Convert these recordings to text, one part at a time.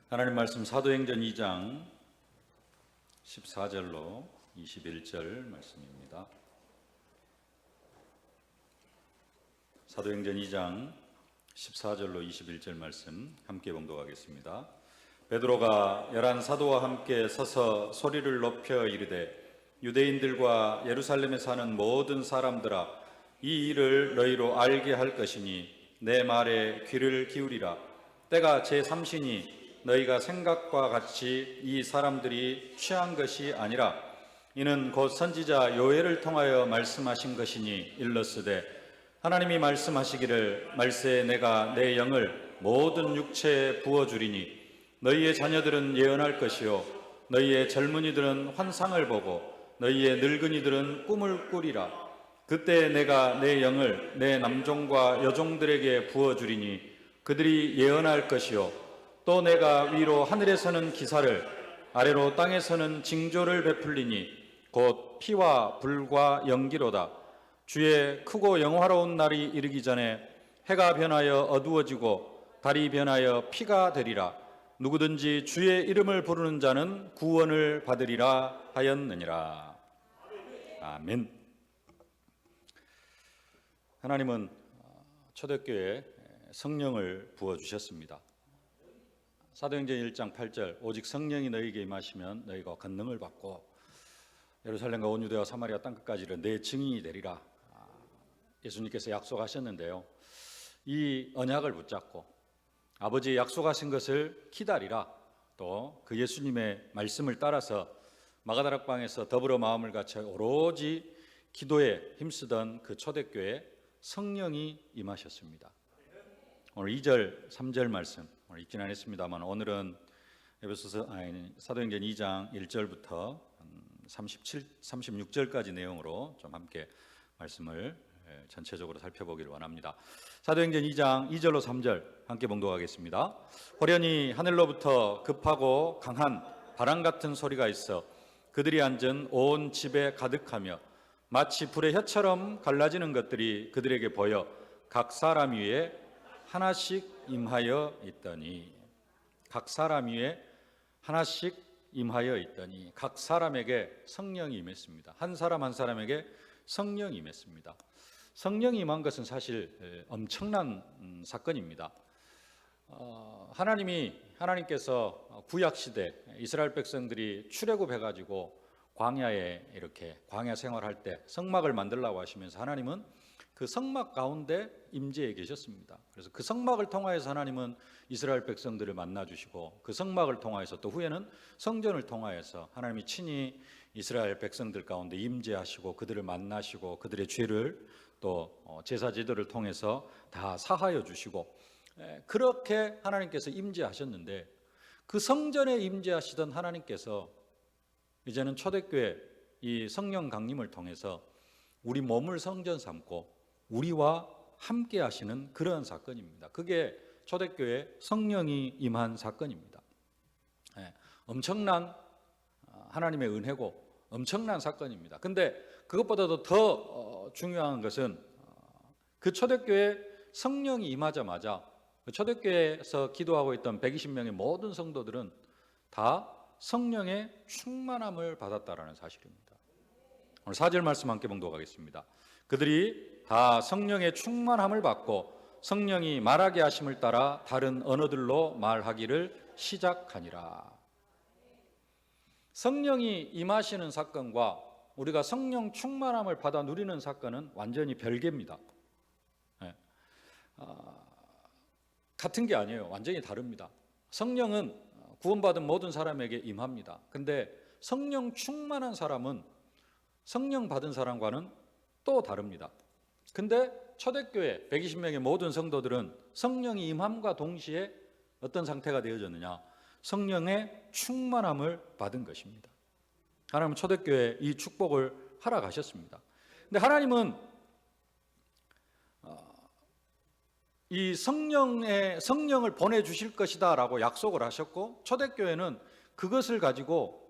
하나님 말씀 사도행전 2장 14절로 21절 말씀입니다. 사도행전 2장 14절로 21절 말씀 함께 봉독하겠습니다. 베드로가 11 사도와 함께 서서 소리를 높여 이르되 유대인들과 예루살렘에 사는 모든 사람들아, 이 일을 너희로 알게 할 것이니 내 말에 귀를 기울이라. 때가 제3시니 너희가 생각과 같이 이 사람들이 취한 것이 아니라 이는 곧 선지자 요엘을 통하여 말씀하신 것이니 일렀으되 하나님이 말씀하시기를 말세에 내가 내 영을 모든 육체에 부어주리니 너희의 자녀들은 예언할 것이요 너희의 젊은이들은 환상을 보고 너희의 늙은이들은 꿈을 꾸리라. 그때 내가 내 영을 내 남종과 여종들에게 부어주리니 그들이 예언할 것이요 또 내가 위로 하늘에서는 기사를 아래로 땅에서는 징조를 베풀리니 곧 피와 불과 연기로다. 주의 크고 영화로운 날이 이르기 전에 해가 변하여 어두워지고 달이 변하여 피가 되리라. 누구든지 주의 이름을 부르는 자는 구원을 받으리라 하였느니라. 아멘. 하나님은 초대교회에 성령을 부어주셨습니다. 사도행전 1장 8절 오직 성령이 너희에게 임하시면 너희가 권능을 받고 예루살렘과 온 유대와 사마리아 땅끝까지를 내 증인이 되리라. 예수님께서 약속하셨는데요, 이 언약을 붙잡고 아버지의 약속하신 것을 기다리라. 또 그 예수님의 말씀을 따라서 마가다락방에서 더불어 마음을 같이 오로지 기도에 힘쓰던 그 초대교회에 성령이 임하셨습니다. 오늘 2절 3절 말씀 오늘 읽지는 않았습니다만 오늘은 사도행전 2장 1절부터 36절까지 내용으로 좀 함께 말씀을 전체적으로 살펴보기를 원합니다. 사도행전 2장 2절로 3절 함께 봉독하겠습니다. 호련히 하늘로부터 급하고 강한 바람 같은 소리가 있어 그들이 앉은 온 집에 가득하며 마치 불의 혀처럼 갈라지는 것들이 그들에게 보여 각 사람 위에 하나씩 임하여 있더니, 각 사람 위에 하나씩 임하여 있더니 각 사람에게 성령이 임했습니다. 한 사람 한 사람에게 성령이 임했습니다. 성령이 임한 것은 사실 엄청난 사건입니다. 하나님께서 구약시대 이스라엘 백성들이 출애굽해가지고 광야에 이렇게 광야 생활할 때 성막을 만들라고 하시면서 하나님은 그 성막 가운데 임재해 계셨습니다. 그래서 그 성막을 통하여서 하나님은 이스라엘 백성들을 만나주시고 그 성막을 통하여서 또 후에는 성전을 통하여서 하나님이 친히 이스라엘 백성들 가운데 임재하시고 그들을 만나시고 그들의 죄를 또 제사 제도를 통해서 다 사하여 주시고 그렇게 하나님께서 임재하셨는데 그 성전에 임재하시던 하나님께서 이제는 초대교회 이 성령 강림을 통해서 우리 몸을 성전 삼고 우리와 함께 하시는 그런 사건입니다. 그게 초대교회 성령이 임한 사건입니다. 엄청난 하나님의 은혜고 엄청난 사건입니다. 근데 그것보다도 더 중요한 것은 그 초대교회 성령이 임하자마자 그 초대교회에서 기도하고 있던 120명의 모든 성도들은 다 성령의 충만함을 받았다라는 사실입니다. 오늘 4절 말씀 함께 봉독하겠습니다. 그들이 다 성령의 충만함을 받고 성령이 말하게 하심을 따라 다른 언어들로 말하기를 시작하니라. 성령이 임하시는 사건과 우리가 성령 충만함을 받아 누리는 사건은 완전히 별개입니다. 같은 게 아니에요. 완전히 다릅니다. 성령은 구원받은 모든 사람에게 임합니다. 근데 성령 충만한 사람은 성령 받은 사람과는 또 다릅니다. 근데 초대교회 120명의 모든 성도들은 성령이 임함과 동시에 어떤 상태가 되어졌느냐? 성령의 충만함을 받은 것입니다. 하나님은 초대교회에 이 축복을 허락하셨습니다. 근데 하나님은 이 성령을 보내주실 것이다 라고 약속을 하셨고 초대교회는 그것을 가지고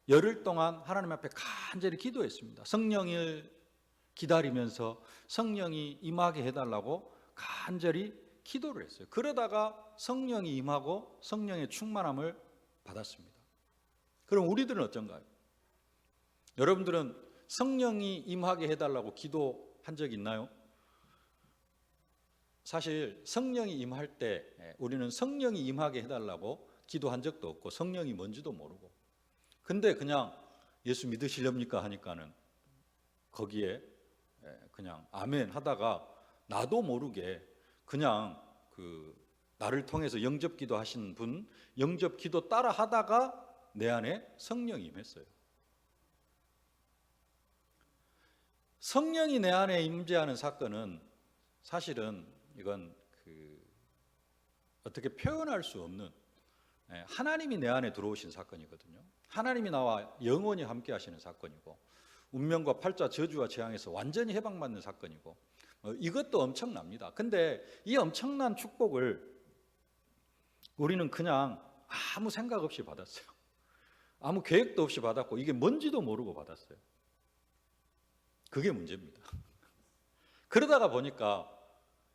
열흘 동안 하나님 앞에 간절히 기도했습니다. 성령을 기다리면서 성령이 임하게 해달라고 간절히 기도를 했어요. 그러다가 성령이 임하고 성령의 충만함을 받았습니다. 그럼 우리들은 어쩐가요? 여러분들은 성령이 임하게 해달라고 기도한 적 있나요? 사실 성령이 임할 때 우리는 성령이 임하게 해달라고 기도한 적도 없고 성령이 뭔지도 모르고, 근데 그냥 예수 믿으시렵니까 하니까는 거기에 그냥 아멘 하다가 나도 모르게 그냥 나를 통해서 영접기도 하신 분 영접기도 따라 하다가 내 안에 성령이 임했어요. 성령이 내 안에 임재하는 사건은 사실은 이건 어떻게 표현할 수 없는, 하나님이 내 안에 들어오신 사건이거든요. 하나님이 나와 영원히 함께 하시는 사건이고, 운명과 팔자 저주와 재앙에서 완전히 해방받는 사건이고, 이것도 엄청납니다. 근데 이 엄청난 축복을 우리는 그냥 아무 생각 없이 받았어요. 아무 계획도 없이 받았고 이게 뭔지도 모르고 받았어요. 그게 문제입니다. 그러다가 보니까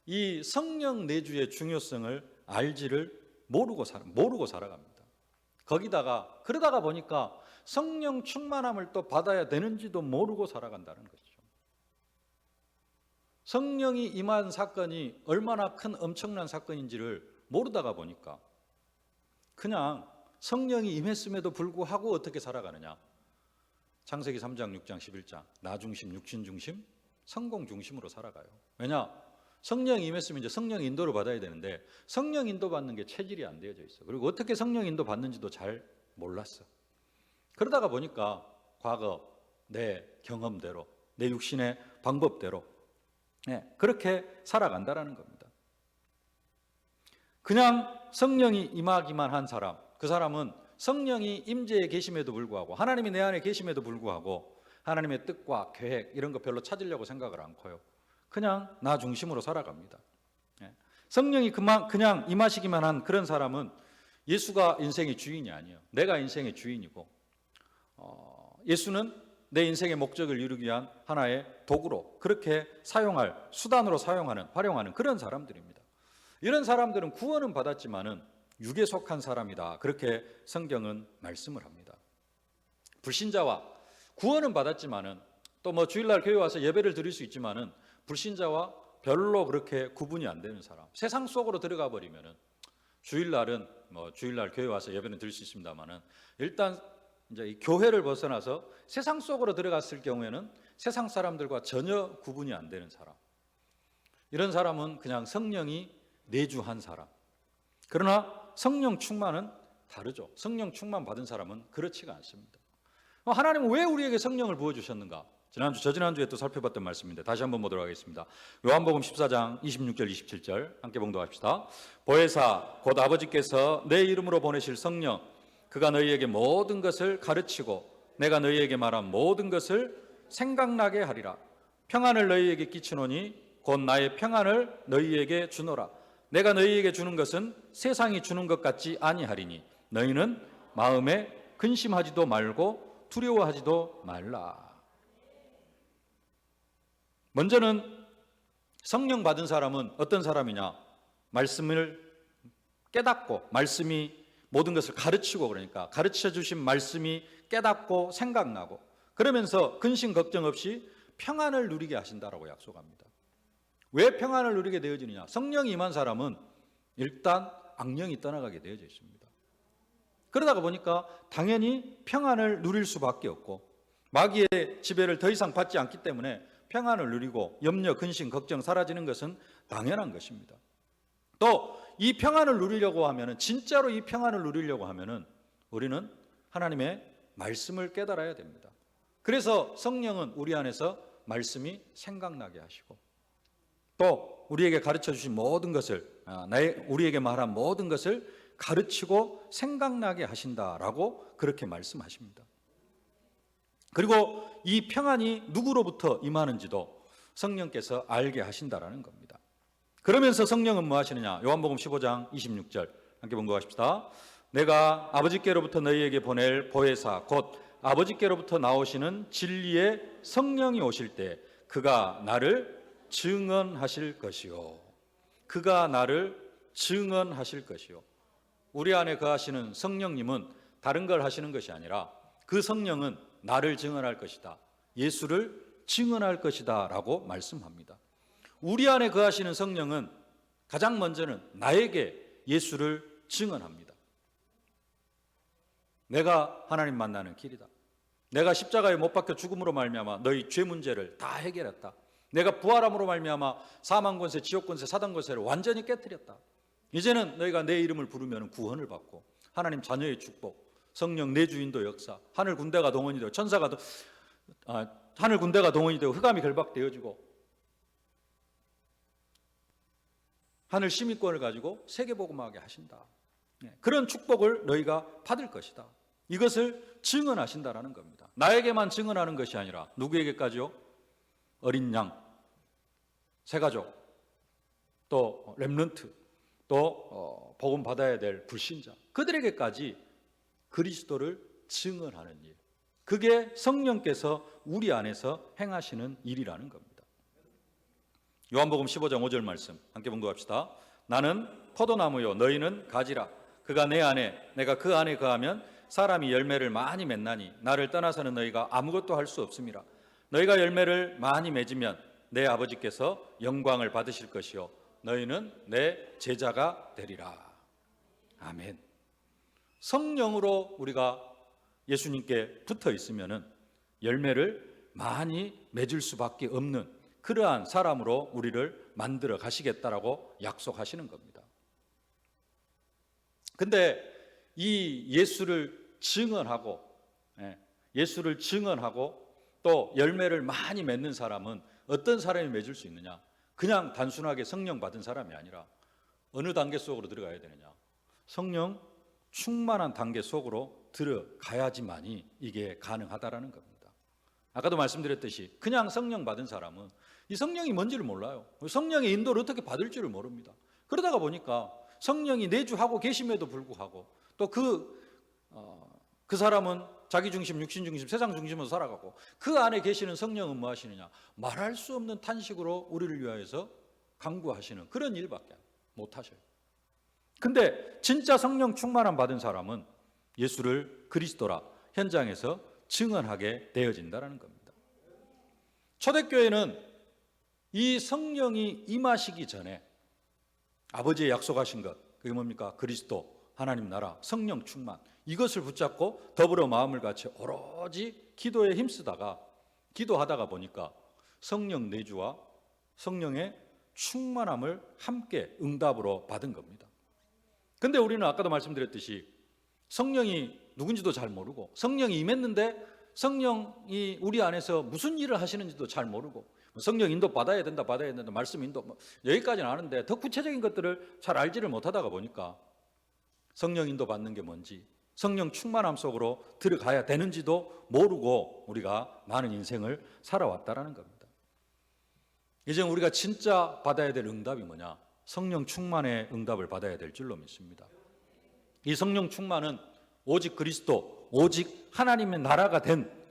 이 성령 내주의 중요성을 알지를 모르고 살아갑니다. 그러다가 보니까 성령 충만함을 또 받아야 되는지도 모르고 살아간다는 것이죠. 성령이 임한 사건이 얼마나 큰 엄청난 사건인지를 모르다가 보니까 그냥 성령이 임했음에도 불구하고 어떻게 살아가느냐. 창세기 3장, 6장, 11장 나 중심, 육신 중심, 성공 중심으로 살아가요. 왜냐? 성령이 임했으면 이제 성령 인도를 받아야 되는데 성령 인도 받는 게 체질이 안 되어져 있어. 그리고 어떻게 성령 인도 받는지도 잘 몰랐어. 그러다가 보니까 과거 내 경험대로, 내 육신의 방법대로 그렇게 살아간다라는 겁니다. 그냥 성령이 임하기만 한 사람, 그 사람은 성령이 임재해 계심에도 불구하고, 하나님이 내 안에 계심에도 불구하고 하나님의 뜻과 계획 이런 거 별로 찾으려고 생각을 않고요. 그냥 나 중심으로 살아갑니다. 성령이 그냥 임하시기만 한 그런 사람은 예수가 인생의 주인이 아니에요. 내가 인생의 주인이고, 예수는 내 인생의 목적을 이루기 위한 하나의 도구로 그렇게 수단으로 활용하는 그런 사람들입니다. 이런 사람들은 구원은 받았지만은 육에 속한 사람이다. 그렇게 성경은 말씀을 합니다. 불신자와 구원은 받았지만은 또 주일날 교회 와서 예배를 드릴 수 있지만은 불신자와 별로 그렇게 구분이 안 되는 사람. 세상 속으로 들어가 버리면은 주일날은 주일날 교회 와서 예배는 드릴 수 있습니다만은 일단 이제 이 교회를 벗어나서 세상 속으로 들어갔을 경우에는 세상 사람들과 전혀 구분이 안 되는 사람. 이런 사람은 그냥 성령이 내주한 사람. 그러나 성령 충만은 다르죠. 성령 충만 받은 사람은 그렇지가 않습니다. 하나님은 왜 우리에게 성령을 부어주셨는가? 저지난주에 또 살펴봤던 말씀인데 다시 한번 보도록 하겠습니다. 요한복음 14장 26절 27절 함께 봉독합시다. 보혜사 곧 아버지께서 내 이름으로 보내실 성령, 그가 너희에게 모든 것을 가르치고 내가 너희에게 말한 모든 것을 생각나게 하리라. 평안을 너희에게 끼치노니 곧 나의 평안을 너희에게 주노라. 내가 너희에게 주는 것은 세상이 주는 것 같지 아니하리니 너희는 마음에 근심하지도 말고 두려워하지도 말라. 먼저는 성령 받은 사람은 어떤 사람이냐? 말씀을 깨닫고 말씀이 모든 것을 가르치고, 그러니까 가르쳐 주신 말씀이 깨닫고 생각나고, 그러면서 근심 걱정 없이 평안을 누리게 하신다라고 약속합니다. 왜 평안을 누리게 되어지느냐? 성령이 임한 사람은 일단 악령이 떠나가게 되어져 있습니다. 그러다가 보니까 당연히 평안을 누릴 수밖에 없고, 마귀의 지배를 더 이상 받지 않기 때문에 평안을 누리고 염려, 근심, 걱정 사라지는 것은 당연한 것입니다. 또 이 평안을 누리려고 하면은, 진짜로 이 평안을 누리려고 하면은 우리는 하나님의 말씀을 깨달아야 됩니다. 그래서 성령은 우리 안에서 말씀이 생각나게 하시고, 또 우리에게 가르쳐 주신 모든 것을, 우리에게 말한 모든 것을 가르치고 생각나게 하신다라고 그렇게 말씀하십니다. 그리고 이 평안이 누구로부터 임하는지도 성령께서 알게 하신다라는 겁니다. 그러면서 성령은 뭐 하시느냐? 요한복음 15장 26절 함께 봉독하십시다. 내가 아버지께로부터 너희에게 보낼 보혜사 곧 아버지께로부터 나오시는 진리의 성령이 오실 때 그가 나를 증언하실 것이요. 그가 나를 증언하실 것이요. 우리 안에 거하시는 성령님은 다른 걸 하시는 것이 아니라 그 성령은 나를 증언할 것이다, 예수를 증언할 것이다 라고 말씀합니다. 우리 안에 거하시는 성령은 가장 먼저는 나에게 예수를 증언합니다. 내가 하나님 만나는 길이다. 내가 십자가에 못 박혀 죽음으로 말미암아 너희 죄 문제를 다 해결했다. 내가 부활함으로 말미암아 사망 권세, 지옥 권세, 사단 권세를 완전히 깨뜨렸다. 이제는 너희가 내 이름을 부르면 구원을 받고 하나님 자녀의 축복, 성령 내주인도 역사, 하늘 군대가 동원이 되고 하늘 군대가 동원이 되고 흑암이 결박되어지고 하늘 시민권을 가지고 세계복음하게 하신다. 그런 축복을 너희가 받을 것이다. 이것을 증언하신다라는 겁니다. 나에게만 증언하는 것이 아니라 누구에게까지요? 어린 양, 새가족, 또 렘넌트, 또 복음 받아야 될 불신자, 그들에게까지 그리스도를 증언하는 일, 그게 성령께서 우리 안에서 행하시는 일이라는 겁니다. 요한복음 15장 5절 말씀 함께 봉독합시다. 나는 포도나무요 너희는 가지라. 그가 내 안에 내가 그 안에 거하면 사람이 열매를 많이 맺나니 나를 떠나서는 너희가 아무것도 할 수 없음이라. 너희가 열매를 많이 맺으면 내 아버지께서 영광을 받으실 것이요 너희는 내 제자가 되리라. 아멘. 성령으로 우리가 예수님께 붙어 있으면은 열매를 많이 맺을 수밖에 없는 그러한 사람으로 우리를 만들어 가시겠다라고 약속하시는 겁니다. 근데 이 예수를 증언하고 또 열매를 많이 맺는 사람은 어떤 사람이 맺을 수 있느냐? 그냥 단순하게 성령 받은 사람이 아니라 어느 단계 속으로 들어가야 되느냐? 성령 충만한 단계 속으로 들어가야지만이 이게 가능하다라는 겁니다. 아까도 말씀드렸듯이 그냥 성령 받은 사람은 이 성령이 뭔지를 몰라요. 성령의 인도를 어떻게 받을 줄을 모릅니다. 그러다가 보니까 성령이 내주하고 계심에도 불구하고 또 그 사람은 자기 중심, 육신 중심, 세상 중심으로 살아가고 그 안에 계시는 성령은 뭐 하시느냐? 말할 수 없는 탄식으로 우리를 위하여서 간구하시는 그런 일밖에 못 하셔요. 근데 진짜 성령 충만함 받은 사람은 예수를 그리스도라 현장에서 증언하게 되어진다는 겁니다. 초대교회는 이 성령이 임하시기 전에 아버지의 약속하신 것, 그게 뭡니까? 그리스도, 하나님 나라, 성령 충만, 이것을 붙잡고 더불어 마음을 같이 오로지 기도에 힘쓰다가 기도하다가 보니까 성령 내주와 성령의 충만함을 함께 응답으로 받은 겁니다. 근데 우리는 아까도 말씀드렸듯이 성령이 누군지도 잘 모르고 성령이 임했는데 성령이 우리 안에서 무슨 일을 하시는지도 잘 모르고 성령 인도 받아야 된다 말씀 인도 여기까지는 아는데 더 구체적인 것들을 잘 알지를 못하다가 보니까 성령 인도 받는 게 뭔지 성령 충만함 속으로 들어가야 되는지도 모르고 우리가 많은 인생을 살아왔다라는 겁니다. 이제 우리가 진짜 받아야 될 응답이 뭐냐? 성령 충만의 응답을 받아야 될 줄로 믿습니다. 이 성령 충만은 오직 그리스도, 오직 하나님의 나라가 된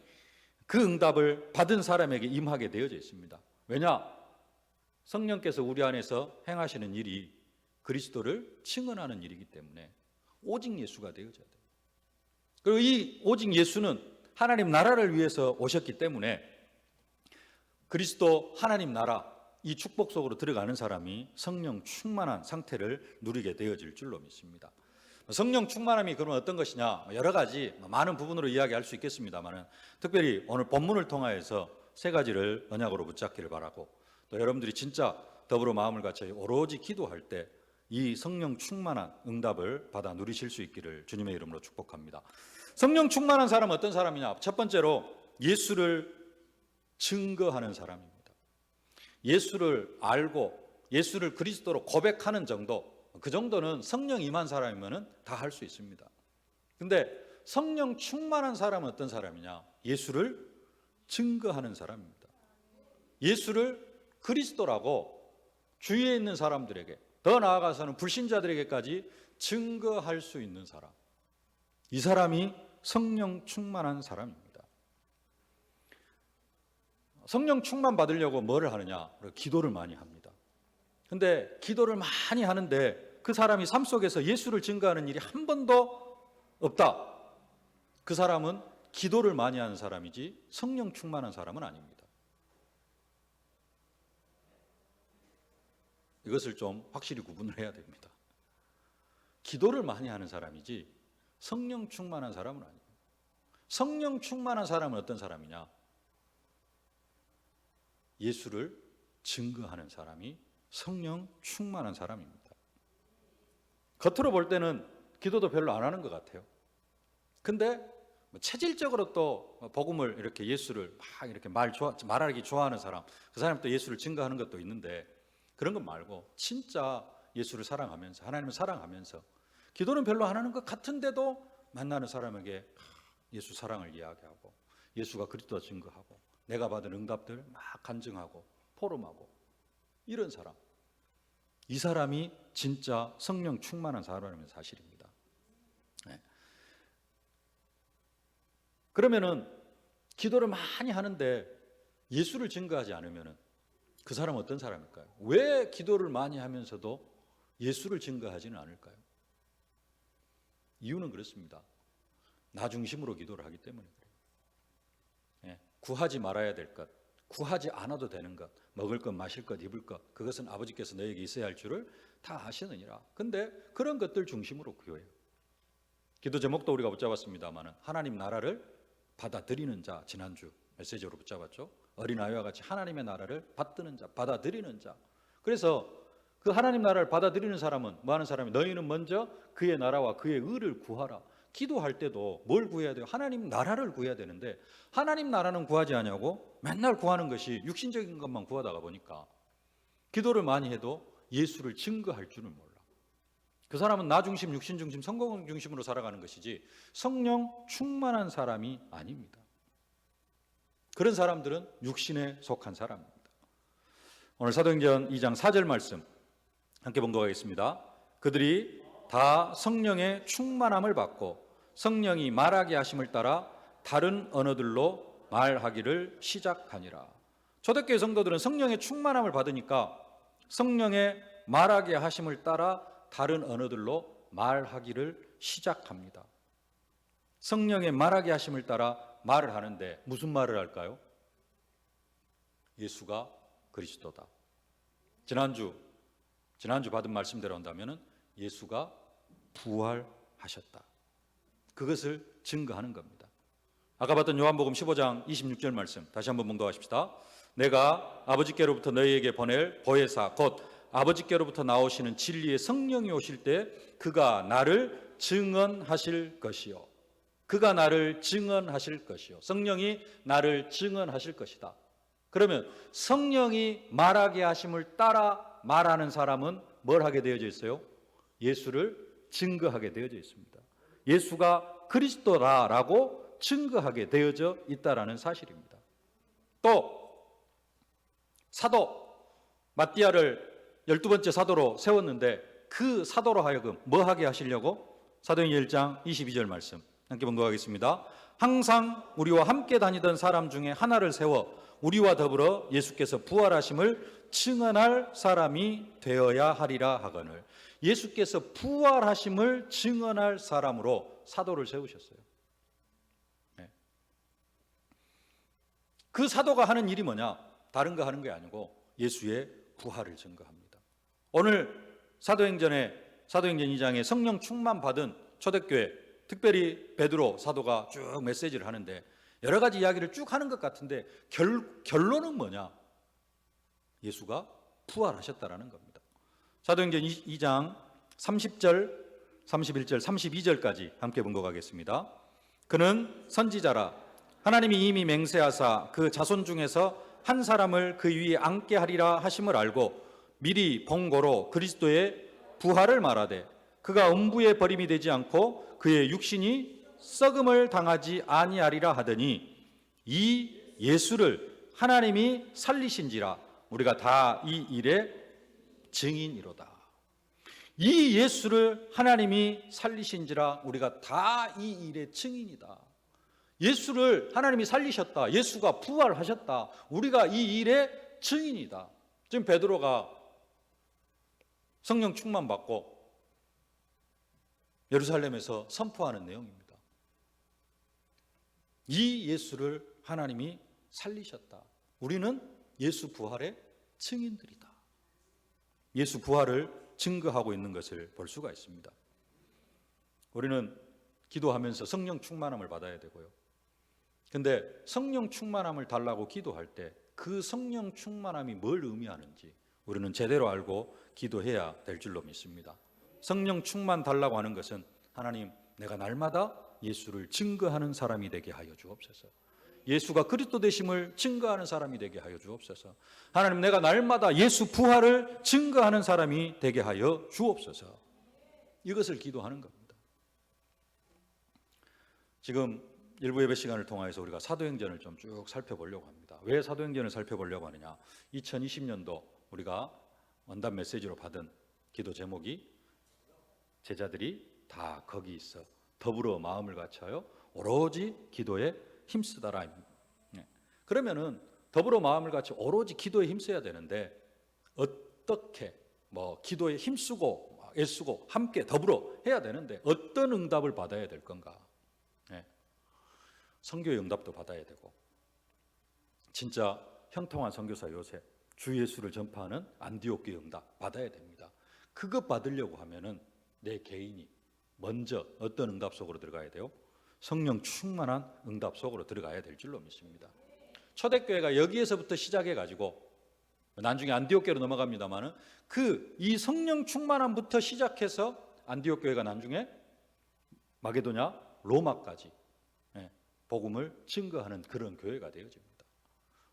그 응답을 받은 사람에게 임하게 되어져 있습니다. 왜냐? 성령께서 우리 안에서 행하시는 일이 그리스도를 증언하는 일이기 때문에 오직 예수가 되어져야 돼요. 그리고 이 오직 예수는 하나님 나라를 위해서 오셨기 때문에 그리스도 하나님 나라 이 축복 속으로 들어가는 사람이 성령 충만한 상태를 누리게 되어질 줄로 믿습니다. 성령 충만함이 그러면 어떤 것이냐? 여러 가지 많은 부분으로 이야기할 수 있겠습니다만 특별히 오늘 본문을 통하여서 세 가지를 언약으로 붙잡기를 바라고 또 여러분들이 진짜 더불어 마음을 같이 오로지 기도할 때 이 성령 충만한 응답을 받아 누리실 수 있기를 주님의 이름으로 축복합니다. 성령 충만한 사람은 어떤 사람이냐? 첫 번째로 예수를 증거하는 사람입니다. 예수를 알고 예수를 그리스도로 고백하는 정도, 그 정도는 성령 임한 사람이면 다 할 수 있습니다. 근데 성령 충만한 사람은 어떤 사람이냐? 예수를 증거하는 사람입니다. 예수를 그리스도라고 주위에 있는 사람들에게, 더 나아가서는 불신자들에게까지 증거할 수 있는 사람, 이 사람이 성령 충만한 사람입니다. 성령 충만 받으려고 뭐를 하느냐? 기도를 많이 합니다. 근데 기도를 많이 하는데 그 사람이 삶 속에서 예수를 증거하는 일이 한 번도 없다. 그 사람은 기도를 많이 하는 사람이지 성령 충만한 사람은 아닙니다. 이것을 좀 확실히 구분을 해야 됩니다. 기도를 많이 하는 사람이지 성령 충만한 사람은 아니에요. 성령 충만한 사람은 어떤 사람이냐? 예수를 증거하는 사람이 성령 충만한 사람입니다. 겉으로 볼 때는 기도도 별로 안 하는 것 같아요. 근데 체질적으로 또 복음을 이렇게 예수를 막 이렇게 말하기 좋아하는 사람, 그 사람 또 예수를 증거하는 것도 있는데 그런 것 말고 진짜 예수를 사랑하면서 하나님을 사랑하면서 기도는 별로 안 하는 것 같은데도 만나는 사람에게 예수 사랑을 이야기하고 예수가 그리스도 증거하고 내가 받은 응답들 막 간증하고 포럼하고 이런 사람, 이 사람이 진짜 성령 충만한 사람이라는 사실입니다. 네. 그러면은 기도를 많이 하는데 예수를 증거하지 않으면은 그 사람은 어떤 사람일까요? 왜 기도를 많이 하면서도 예수를 증거하지는 않을까요? 이유는 그렇습니다. 나 중심으로 기도를 하기 때문에 그래요. 예, 구하지 말아야 될 것, 구하지 않아도 되는 것, 먹을 것, 마실 것, 입을 것, 그것은 아버지께서 너에게 있어야 할 줄을 다 아시느니라. 근데 그런 것들 중심으로 기도해요. 기도 제목도 우리가 붙잡았습니다만 하나님 나라를 받아들이는 자, 지난주 메시지로 붙잡았죠. 어린아이와 같이 하나님의 나라를 받드는 자, 받아들이는 자. 그래서 그 하나님 나라를 받아들이는 사람은 뭐 하는 사람이 너희는 먼저 그의 나라와 그의 의를 구하라. 기도할 때도 뭘 구해야 돼요? 하나님 나라를 구해야 되는데 하나님 나라는 구하지 않냐고 맨날 구하는 것이 육신적인 것만 구하다가 보니까 기도를 많이 해도 예수를 증거할 줄은 몰라. 그 사람은 나 중심, 육신 중심, 성공 중심으로 살아가는 것이지 성령 충만한 사람이 아닙니다. 그런 사람들은 육신에 속한 사람입니다. 오늘 사도행전 2장 4절 말씀 함께 봉독하겠습니다. 그들이 다 성령의 충만함을 받고 성령이 말하게 하심을 따라 다른 언어들로 말하기를 시작하니라. 초대교회 성도들은 성령의 충만함을 받으니까 성령의 말하게 하심을 따라 다른 언어들로 말하기를 시작합니다. 성령의 말하게 하심을 따라 말을 하는데 무슨 말을 할까요? 예수가 그리스도다. 지난주 받은 말씀대로 한다면 예수가 부활하셨다. 그것을 증거하는 겁니다. 아까 봤던 요한복음 15장 26절 말씀 다시 한번 봉독하십시다. 내가 아버지께로부터 너희에게 보낼 보혜사 곧 아버지께로부터 나오시는 진리의 성령이 오실 때 그가 나를 증언하실 것이요. 그가 나를 증언하실 것이요. 성령이 나를 증언하실 것이다. 그러면 성령이 말하게 하심을 따라 말하는 사람은 뭘 하게 되어져 있어요? 예수를 증거하게 되어져 있습니다. 예수가 그리스도라라고 증거하게 되어져 있다라는 사실입니다. 또 사도 마띠아를 12번째 사도로 세웠는데 그 사도로 하여금 뭐 하게 하시려고? 사도행전 1장 22절 말씀 함께 봉독하겠습니다. 항상 우리와 함께 다니던 사람 중에 하나를 세워 우리와 더불어 예수께서 부활하심을 증언할 사람이 되어야 하리라 하거늘. 예수께서 부활하심을 증언할 사람으로 사도를 세우셨어요. 네. 그 사도가 하는 일이 뭐냐? 다른 거 하는 게 아니고 예수의 부활을 증거합니다. 오늘 사도행전 2장에 성령 충만 받은 초대교회, 특별히 베드로 사도가 쭉 메시지를 하는데 여러 가지 이야기를 쭉 하는 것 같은데 결론은 뭐냐? 예수가 부활하셨다라는 겁니다. 사도행전 2장 30절, 31절, 32절까지 함께 봉독하겠습니다. 그는 선지자라 하나님이 이미 맹세하사 그 자손 중에서 한 사람을 그 위에 앉게 하리라 하심을 알고 미리 본고로 그리스도의 부활을 말하되 그가 음부에 버림이 되지 않고 그의 육신이 썩음을 당하지 아니하리라 하더니 이 예수를 하나님이 살리신지라 우리가 다 이 일의 증인이로다. 이 예수를 하나님이 살리신지라 우리가 다 이 일의 증인이다. 예수를 하나님이 살리셨다. 예수가 부활하셨다. 우리가 이 일의 증인이다. 지금 베드로가 성령 충만 받고 예루살렘에서 선포하는 내용입니다. 이 예수를 하나님이 살리셨다. 우리는 예수 부활의 증인들이다. 예수 부활을 증거하고 있는 것을 볼 수가 있습니다. 우리는 기도하면서 성령 충만함을 받아야 되고요. 근데 성령 충만함을 달라고 기도할 때 그 성령 충만함이 뭘 의미하는지 우리는 제대로 알고 기도해야 될 줄로 믿습니다. 성령 충만 달라고 하는 것은 하나님, 내가 날마다 예수를 증거하는 사람이 되게 하여 주옵소서. 예수가 그리스도 되심을 증거하는 사람이 되게 하여 주옵소서. 하나님, 내가 날마다 예수 부활을 증거하는 사람이 되게 하여 주옵소서. 이것을 기도하는 겁니다. 지금 일부 예배 시간을 통해서 우리가 사도행전을 좀 쭉 살펴보려고 합니다. 왜 사도행전을 살펴보려고 하느냐? 2020년도 우리가 원단 메시지로 받은 기도 제목이 제자들이 다 거기 있어 더불어 마음을 같여요 오로지 기도에 힘쓰다라. 그러면은 더불어 마음을 같이 오로지 기도에 힘써야 되는데 어떻게 기도에 힘쓰고 애쓰고 함께 더불어 해야 되는데 어떤 응답을 받아야 될 건가? 선교의 응답도 받아야 되고 진짜 형통한 선교사 요셉, 주 예수를 전파하는 안디옥 교회 응답 받아야 됩니다. 그것 받으려고 하면은 내 개인이 먼저 어떤 응답 속으로 들어가야 돼요? 성령 충만한 응답 속으로 들어가야 될 줄로 믿습니다. 초대교회가 여기에서부터 시작해가지고 나중에 안디옥 교회로 넘어갑니다만은 이 성령 충만함부터 시작해서 안디옥 교회가 나중에 마게도냐, 로마까지 복음을 증거하는 그런 교회가 되어집니다.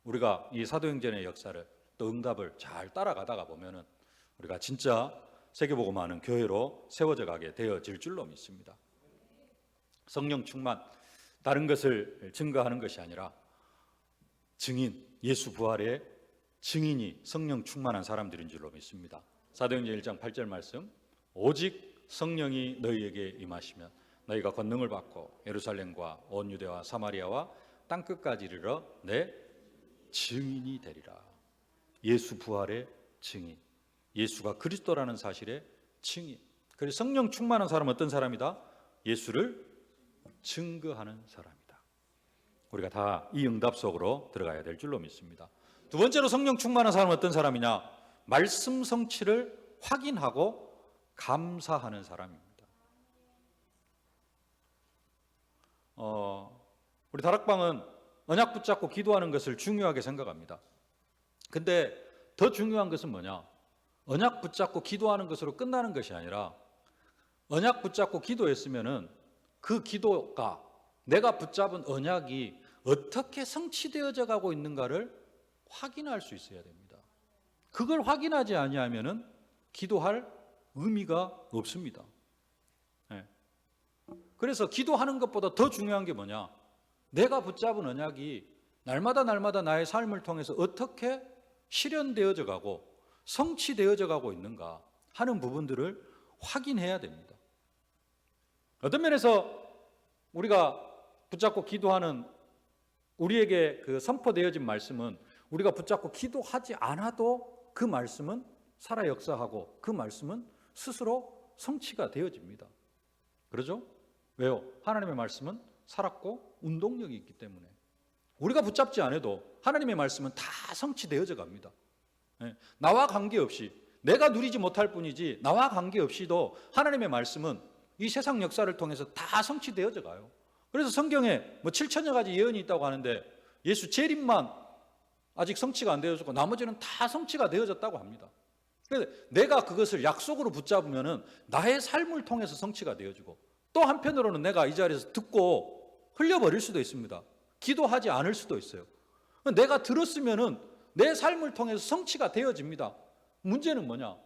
우리가 이 사도행전의 역사를 또 응답을 잘 따라가다가 보면은 우리가 진짜 세계복음화하는 교회로 세워져 가게 되어질 줄로 믿습니다. 성령 충만, 다른 것을 증거하는 것이 아니라 증인, 예수 부활의 증인이 성령 충만한 사람들인 줄로 믿습니다. 사도행전 1장 8절 말씀, 오직 성령이 너희에게 임하시면 너희가 권능을 받고 예루살렘과 온 유대와 사마리아와 땅끝까지 이르러 내 증인이 되리라. 예수 부활의 증인, 예수가 그리스도라는 사실의 증인. 그래서 성령 충만한 사람은 어떤 사람이다? 예수를 증거하는 사람이다. 우리가 다 이 응답 속으로 들어가야 될 줄로 믿습니다. 두 번째로 성령 충만한 사람은 어떤 사람이냐? 말씀 성취를 확인하고 감사하는 사람입니다. 우리 다락방은 언약 붙잡고 기도하는 것을 중요하게 생각합니다. 근데 더 중요한 것은 뭐냐? 언약 붙잡고 기도하는 것으로 끝나는 것이 아니라 언약 붙잡고 기도했으면은 그 기도가 내가 붙잡은 언약이 어떻게 성취되어져 가고 있는가를 확인할 수 있어야 됩니다. 그걸 확인하지 아니하면은 기도할 의미가 없습니다. 그래서 기도하는 것보다 더 중요한 게 뭐냐? 내가 붙잡은 언약이 날마다 나의 삶을 통해서 어떻게 실현되어져 가고 성취되어져 가고 있는가 하는 부분들을 확인해야 됩니다. 어떤 면에서 우리가 붙잡고 기도하는 우리에게 그 선포되어진 말씀은 우리가 붙잡고 기도하지 않아도 그 말씀은 살아 역사하고 그 말씀은 스스로 성취가 되어집니다. 그러죠? 왜요? 하나님의 말씀은 살았고 운동력이 있기 때문에 우리가 붙잡지 않아도 하나님의 말씀은 다 성취되어져 갑니다. 나와 관계없이 내가 누리지 못할 뿐이지 나와 관계없이도 하나님의 말씀은 이 세상 역사를 통해서 다 성취되어져 가요. 그래서 성경에 7천여 가지 예언이 있다고 하는데 예수 재림만 아직 성취가 안 되어졌고 나머지는 다 성취가 되어졌다고 합니다. 그래서 내가 그것을 약속으로 붙잡으면은 나의 삶을 통해서 성취가 되어지고 또 한편으로는 내가 이 자리에서 듣고 흘려버릴 수도 있습니다. 기도하지 않을 수도 있어요. 내가 들었으면은 내 삶을 통해서 성취가 되어집니다. 문제는 뭐냐?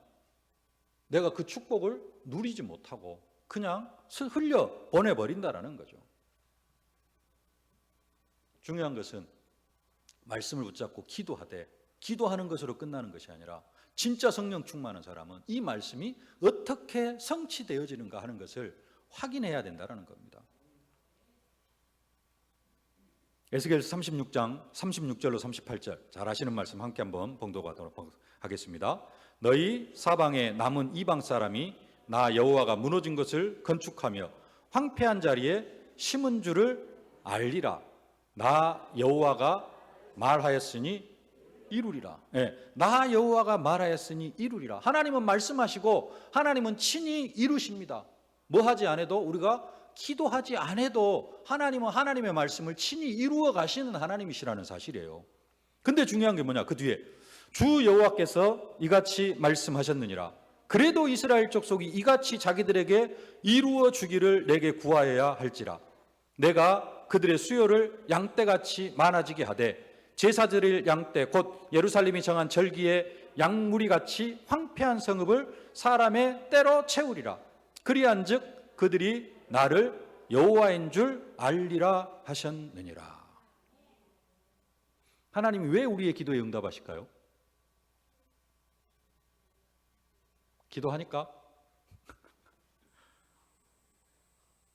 내가 그 축복을 누리지 못하고 그냥 흘려 보내버린다라는 거죠. 중요한 것은 말씀을 붙잡고 기도하되 기도하는 것으로 끝나는 것이 아니라 진짜 성령 충만한 사람은 이 말씀이 어떻게 성취되어지는가 하는 것을 확인해야 된다는 겁니다. 에스겔서 36장 36절로 38절 잘 아시는 말씀 함께 한번 봉독하도록 하겠습니다. 너희 사방에 남은 이방 사람이 나 여호와가 무너진 것을 건축하며 황폐한 자리에 심은 줄을 알리라. 나 여호와가 말하였으니 이루리라. 나 여호와가 말하였으니 이루리라. 하나님은 말씀하시고 하나님은 친히 이루십니다. 뭐 하지 않아도, 우리가 기도하지 않아도 하나님은 하나님의 말씀을 친히 이루어 가시는 하나님이시라는 사실이에요. 근데 중요한 게 뭐냐, 그 뒤에 주 여호와께서 이같이 말씀하셨느니라. 그래도 이스라엘 족속이 이같이 자기들에게 이루어 주기를 내게 구하여야 할지라. 내가 그들의 수요를 양떼같이 많아지게 하되 제사 드릴 양떼 곧 예루살렘이 정한 절기에 양무리같이 황폐한 성읍을 사람의 때로 채우리라. 그리한즉 그들이 나를 여호와인 줄 알리라 하셨느니라. 하나님이 왜 우리의 기도에 응답하실까요? 기도하니까?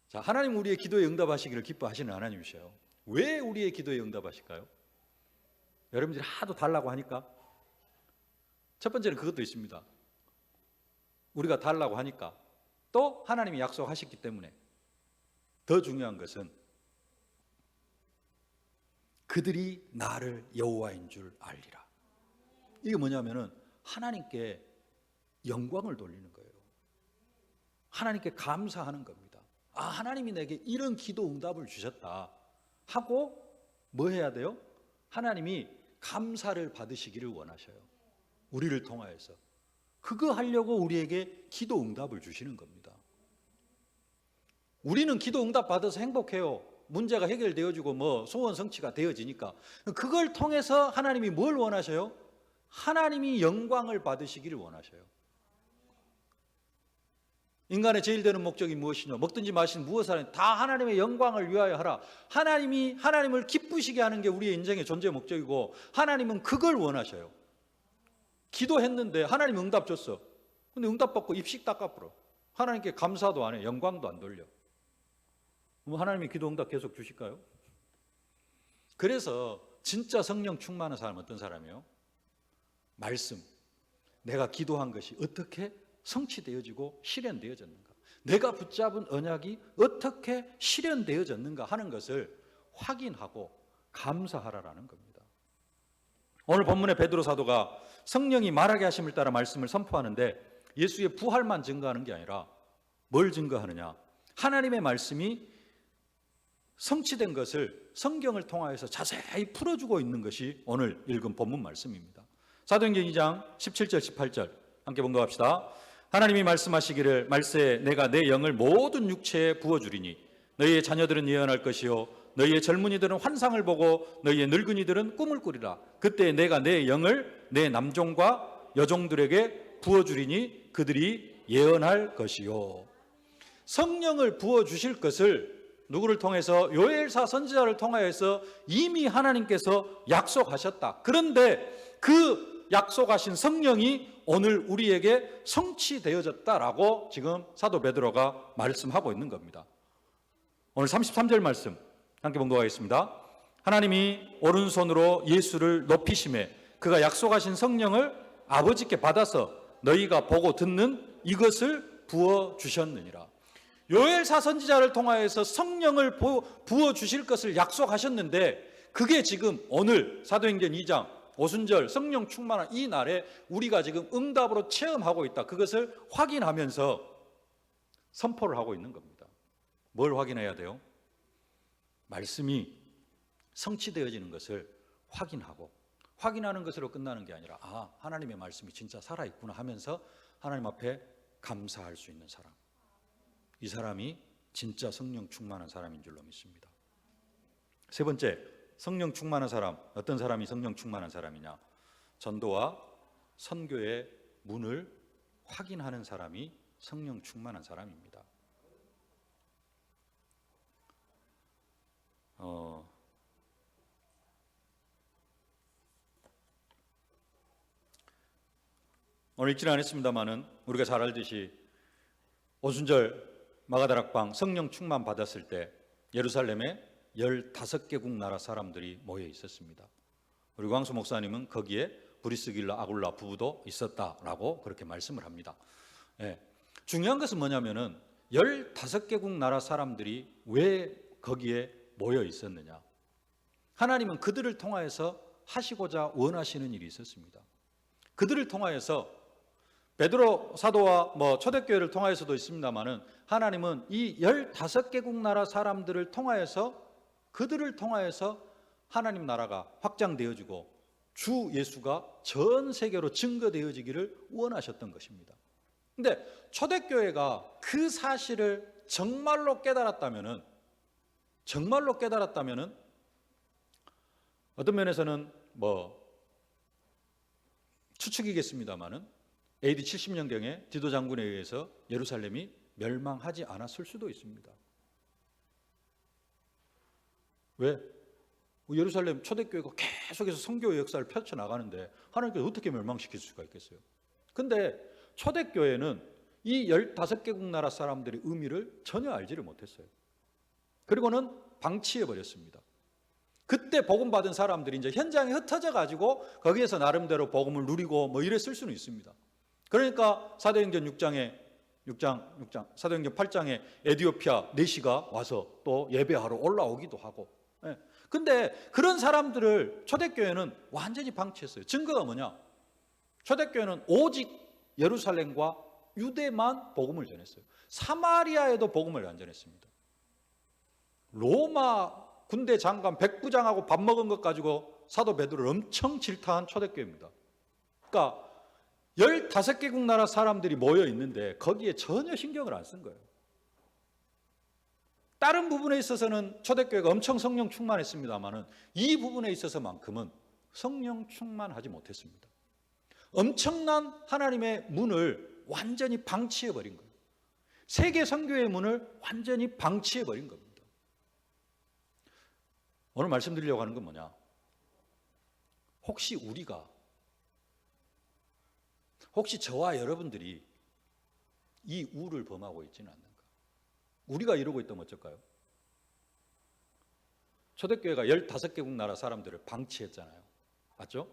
자, 하나님 우리의 기도에 응답하시기를 기뻐하시는 하나님이셔요. 왜 우리의 기도에 응답하실까요? 여러분들이 하도 달라고 하니까? 첫 번째는 그것도 있습니다. 우리가 달라고 하니까. 또 하나님이 약속하셨기 때문에. 더 중요한 것은 그들이 나를 여호와인 줄 알리라. 이게 뭐냐면은 하나님께 영광을 돌리는 거예요. 하나님께 감사하는 겁니다. 아, 하나님이 내게 이런 기도 응답을 주셨다 하고 뭐 해야 돼요? 하나님이 감사를 받으시기를 원하셔요. 우리를 통하여서. 그거 하려고 우리에게 기도 응답을 주시는 겁니다. 우리는 기도 응답 받아서 행복해요. 문제가 해결되어지고 뭐 소원 성취가 되어지니까. 그걸 통해서 하나님이 뭘 원하셔요? 하나님이 영광을 받으시기를 원하셔요. 인간의 제일 되는 목적이 무엇이냐? 먹든지 마시든 무엇을 하든 다 하나님의 영광을 위하여 하라. 하나님을 기쁘시게 하는 게 우리의 인생의 존재 목적이고 하나님은 그걸 원하셔요. 기도했는데 하나님 응답 줬어. 근데 응답 받고 입식 닦아버려. 하나님께 감사도 안 해. 영광도 안 돌려. 그럼 하나님이 기도 응답 계속 주실까요? 그래서 진짜 성령 충만한 사람은 어떤 사람이에요? 말씀. 내가 기도한 것이 어떻게 성취되어지고 실현되어졌는가? 내가 붙잡은 언약이 어떻게 실현되어졌는가 하는 것을 확인하고 감사하라라는 겁니다. 오늘 본문의 베드로 사도가 성령이 말하게 하심을 따라 말씀을 선포하는데 예수의 부활만 증거하는 게 아니라 뭘 증거하느냐? 하나님의 말씀이 성취된 것을 성경을 통하여서 자세히 풀어주고 있는 것이 오늘 읽은 본문 말씀입니다. 사도행전 2장 17절 18절 함께 봉독합시다. 하나님이 말씀하시기를 말세에 내가 내 영을 모든 육체에 부어주리니 너희의 자녀들은 예언할 것이요 너희의 젊은이들은 환상을 보고 너희의 늙은이들은 꿈을 꾸리라. 그때 내가 내 영을 내 남종과 여종들에게 부어주리니 그들이 예언할 것이요. 성령을 부어주실 것을 누구를 통해서? 요엘사 선지자를 통하여서 이미 하나님께서 약속하셨다. 그런데 그 약속하신 성령이 오늘 우리에게 성취되어졌다라고 지금 사도 베드로가 말씀하고 있는 겁니다. 오늘 33절 말씀 함께 봉독하겠습니다. 하나님이 오른손으로 예수를 높이심에 그가 약속하신 성령을 아버지께 받아서 너희가 보고 듣는 이것을 부어주셨느니라. 요엘사 선지자를 통하여서 성령을 부어주실 것을 약속하셨는데 그게 지금 오늘 사도행전 2장 오순절 성령 충만한 이 날에 우리가 지금 응답으로 체험하고 있다. 그것을 확인하면서 선포를 하고 있는 겁니다. 뭘 확인해야 돼요? 말씀이 성취되어지는 것을 확인하는 것으로 끝나는 게 아니라 아, 하나님의 말씀이 진짜 살아있구나 하면서 하나님 앞에 감사할 수 있는 사람. 이 사람이 진짜 성령 충만한 사람인 줄로 믿습니다. 세 번째, 성령 충만한 사람. 어떤 사람이 성령 충만한 사람이냐? 전도와 선교의 문을 확인하는 사람이 성령 충만한 사람입니다. 오늘 읽지는 않았습니다만은 우리가 잘 알듯이 오순절 마가다락방 성령 충만 받았을 때 예루살렘에 15개국 나라 사람들이 모여 있었습니다. 우리 광수 목사님은 거기에 브리스길라 아굴라 부부도 있었다라고 그렇게 말씀을 합니다. 예. 중요한 것은 뭐냐면은 15개국 나라 사람들이 왜 거기에 모여 있었느냐. 하나님은 그들을 통하여서 하시고자 원하시는 일이 있었습니다. 그들을 통하여서 베드로 사도와 초대교회를 통하여서도 있습니다만은 하나님은 이 15개국 나라 사람들을 통하여서 그들을 통하여서 하나님 나라가 확장되어지고 주 예수가 전 세계로 증거되어지기를 원하셨던 것입니다. 근데 초대교회가 그 사실을 정말로 깨달았다면은 어떤 면에서는 추측이겠습니다만은 AD 70년경에 디도 장군에 의해서 예루살렘이 멸망하지 않았을 수도 있습니다. 왜? 예루살렘 초대교회가 계속해서 선교의 역사를 펼쳐나가는데 하나님께서 어떻게 멸망시킬 수가 있겠어요? 근데 초대교회는 이 15개국 나라 사람들의 의미를 전혀 알지를 못했어요. 그리고는 방치해버렸습니다. 그때 복음 받은 사람들이 이제 현장에 흩어져 가지고 거기에서 나름대로 복음을 누리고 이랬을 수는 있습니다. 그러니까 사도행전 8장에 에디오피아 내시가 와서 또 예배하러 올라오기도 하고. 근데 그런 사람들을 초대교회는 완전히 방치했어요. 증거가 뭐냐? 초대교회는 오직 예루살렘과 유대만 복음을 전했어요. 사마리아에도 복음을 안 전했습니다. 로마 군대 장관 백부장하고 밥 먹은 것 가지고 사도 베드로를 엄청 질타한 초대교회입니다. 그러니까 15개국 나라 사람들이 모여 있는데 거기에 전혀 신경을 안 쓴 거예요. 다른 부분에 있어서는 초대교회가 엄청 성령 충만했습니다만은 이 부분에 있어서만큼은 성령 충만하지 못했습니다. 엄청난 하나님의 문을 완전히 방치해버린 거예요. 세계 선교의 문을 완전히 방치해버린 겁니다. 오늘 말씀드리려고 하는 건 뭐냐? 혹시 저와 여러분들이 이 우를 범하고 있지는 않는가? 우리가 이러고 있다면 어쩔까요? 초대교회가 15개국 나라 사람들을 방치했잖아요. 맞죠?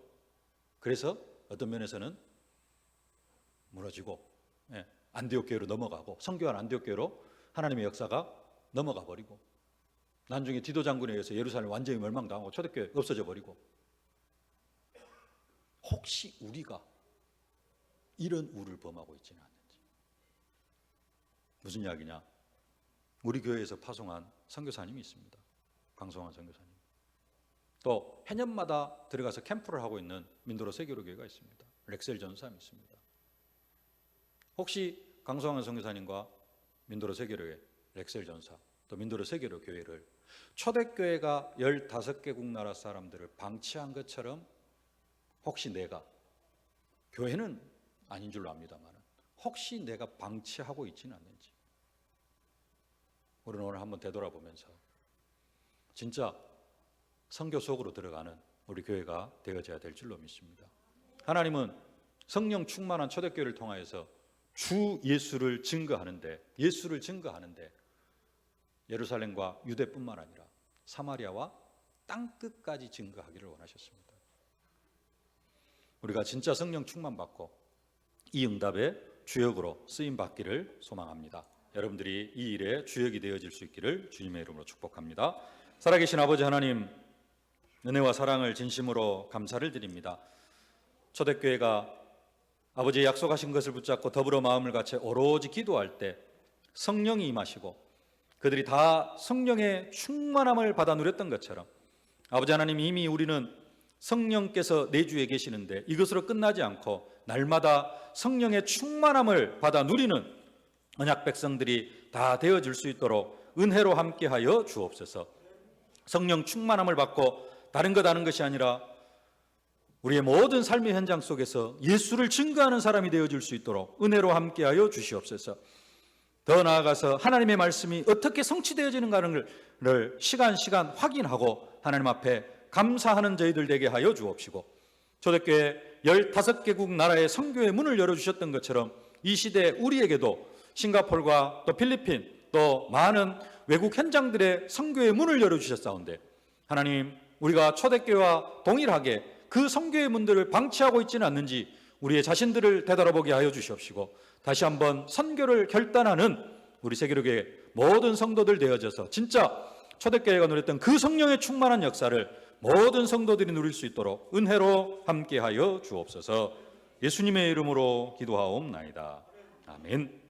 그래서 어떤 면에서는 무너지고 안디옥 교회로 넘어가고 성교한 안디옥 교회로 하나님의 역사가 넘어가 버리고 나중에 디도 장군에 의해서 예루살렘 완전히 멸망당하고 초대교회 없어져 버리고 혹시 우리가 이런 우를 범하고 있지는 않는지. 무슨 이야기냐? 우리 교회에서 파송한 선교사님이 있습니다. 강성환 선교사님. 또 해년마다 들어가서 캠프를 하고 있는 민도로 세계로 교회가 있습니다. 렉셀 전사님이 있습니다. 혹시 강성환 선교사님과 민도로 세계로의 렉셀 전사 또 민도로 세계로 교회를 초대교회가 15개국 나라 사람들을 방치한 것처럼 혹시 내가 교회는 아닌 줄로 압니다만 혹시 내가 방치하고 있지는 않는지 우리는 오늘 한번 되돌아보면서 진짜 선교 속으로 들어가는 우리 교회가 되어져야 될 줄로 믿습니다. 하나님은 성령 충만한 초대교회를 통하여서 주 예수를 증거하는데 예루살렘과 유대뿐만 아니라 사마리아와 땅끝까지 증거하기를 원하셨습니다. 우리가 진짜 성령 충만 받고 이 응답의 주역으로 쓰임 받기를 소망합니다. 여러분들이 이 일에 주역이 되어질 수 있기를 주님의 이름으로 축복합니다. 살아계신 아버지 하나님, 은혜와 사랑을 진심으로 감사를 드립니다. 초대교회가 아버지의 약속하신 것을 붙잡고 더불어 마음을 같이 오로지 기도할 때 성령이 임하시고 그들이 다 성령의 충만함을 받아 누렸던 것처럼 아버지 하나님, 이미 우리는 성령께서 내주에 계시는데 이것으로 끝나지 않고 날마다 성령의 충만함을 받아 누리는 언약 백성들이 다 되어질 수 있도록 은혜로 함께하여 주옵소서. 성령 충만함을 받고 다른 것 아는 것이 아니라 우리의 모든 삶의 현장 속에서 예수를 증거하는 사람이 되어질 수 있도록 은혜로 함께하여 주시옵소서. 더 나아가서 하나님의 말씀이 어떻게 성취되어지는가를 시간 확인하고 하나님 앞에 감사하는 저희들 되게 하여 주옵시고 초대교회 15개국 나라의 선교의 문을 열어주셨던 것처럼 이 시대 우리에게도 싱가포르와 또 필리핀 또 많은 외국 현장들의 선교의 문을 열어주셨사온데 하나님, 우리가 초대교회와 동일하게 그 성교의 문들을 방치하고 있지는 않는지 우리의 자신들을 되돌아보게 하여 주시옵시고, 다시 한번 선교를 결단하는 우리 세계력의 모든 성도들 되어져서 진짜 초대교회가 누렸던 그 성령의 충만한 역사를 모든 성도들이 누릴 수 있도록 은혜로 함께하여 주옵소서. 예수님의 이름으로 기도하옵나이다. 아멘.